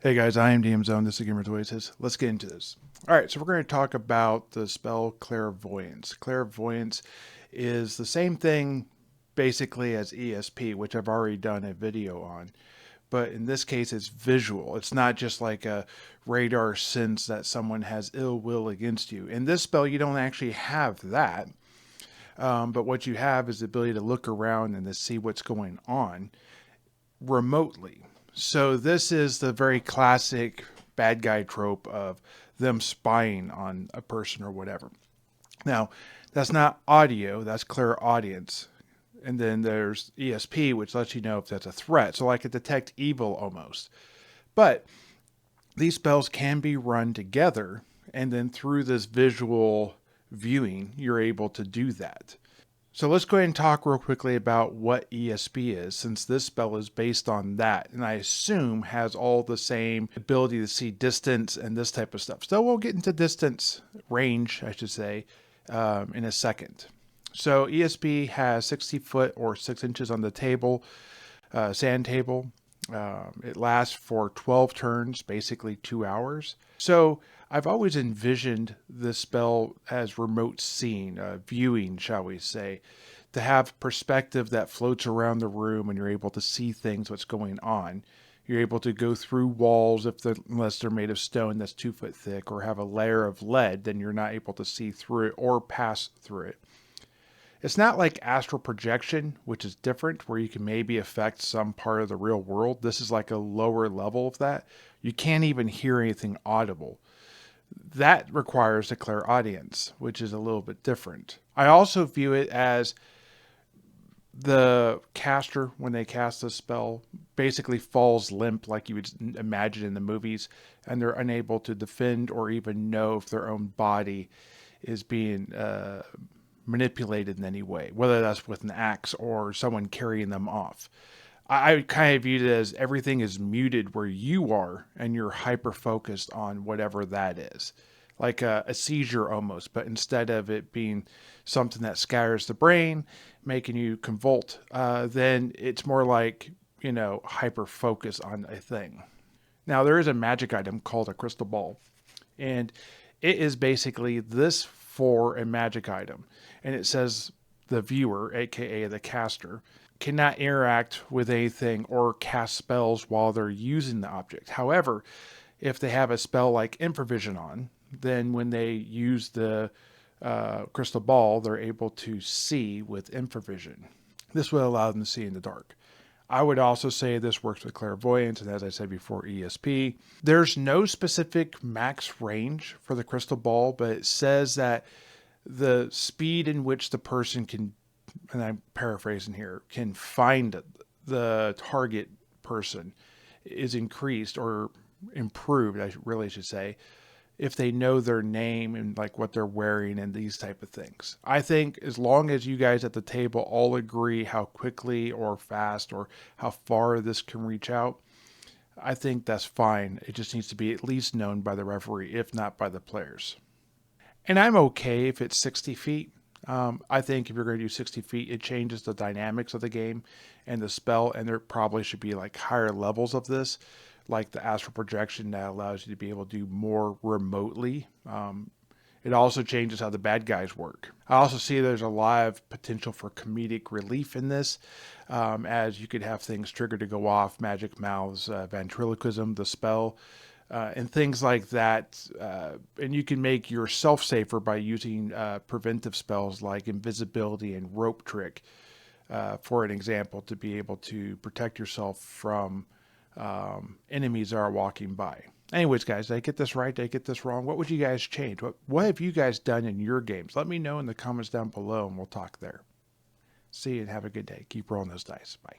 Hey guys, I am DM Zone. This is Gamer's Oasis. Let's get into this. All right, so we're going to talk about the spell Clairvoyance. Clairvoyance is the same thing basically as ESP, which I've already done a video on. But in this case, it's visual. It's not just like a radar sense that someone has ill will against you. In this spell, you don't actually have that. But what you have is the ability to look around and to see what's going on remotely. So this is the very classic bad guy trope of them spying on a person or whatever. Now, that's not audio, that's clairaudience. And then there's ESP, which lets you know if that's a threat. So like a detect evil almost. But these spells can be run together, and then through this visual viewing, you're able to do that. So let's go ahead and talk real quickly about what ESP is, since this spell is based on that, and I assume has all the same ability to see distance and this type of stuff. So we'll get into distance, range, I should say, in a second. So ESP has 60 foot or 6 inches on the table, sand table. It lasts for 12 turns, basically 2 hours. So I've always envisioned this spell as remote seeing, viewing, shall we say, to have perspective that floats around the room and you're able to see things, what's going on. You're able to go through walls unless they're made of stone that's 2 foot thick or have a layer of lead, then you're not able to see through it or pass through it. It's not like astral projection, which is different, where you can maybe affect some part of the real world. This is like a lower level of that. You can't even hear anything audible. That requires a clairaudience, which is a little bit different. I also view it as the caster, when they cast a spell, basically falls limp like you would imagine in the movies, and they're unable to defend or even know if their own body is being manipulated in any way, whether that's with an axe or someone carrying them off. I kind of view it as everything is muted where you are and you're hyper focused on whatever that is. Like a seizure almost, but instead of it being something that scatters the brain, making you convulse, then it's more like, hyper focus on a thing. Now, there is a magic item called a crystal ball, and it is basically this for a magic item. And it says the viewer, aka the caster, cannot interact with anything or cast spells while they're using the object. However, if they have a spell like infravision on, then when they use the crystal ball, they're able to see with infravision. This will allow them to see in the dark. I would also say this works with clairvoyance, and as I said before, ESP. There's no specific max range for the crystal ball, but it says that the speed in which the person can, and I'm paraphrasing here, can find the target person is increased or improved, I really should say, if they know their name and like what they're wearing and these type of things. I think as long as you guys at the table all agree how quickly or fast or how far this can reach out, I think that's fine. It just needs to be at least known by the referee, if not by the players. And I'm okay if it's 60 feet. I think if you're going to do 60 feet, it changes the dynamics of the game and the spell, and there probably should be like higher levels of this, like the astral projection that allows you to be able to do more remotely. It also changes how the bad guys work. I also see there's a lot of potential for comedic relief in this, as you could have things triggered to go off, magic mouths, ventriloquism, the spell, and things like that. And you can make yourself safer by using preventive spells like invisibility and rope trick, for an example, to be able to protect yourself from enemies that are walking by. Anyways, guys, did I get this right? Did I get this wrong? What would you guys change? What have you guys done in your games? Let me know in the comments down below and we'll talk there. See you and have a good day. Keep rolling those dice. Bye.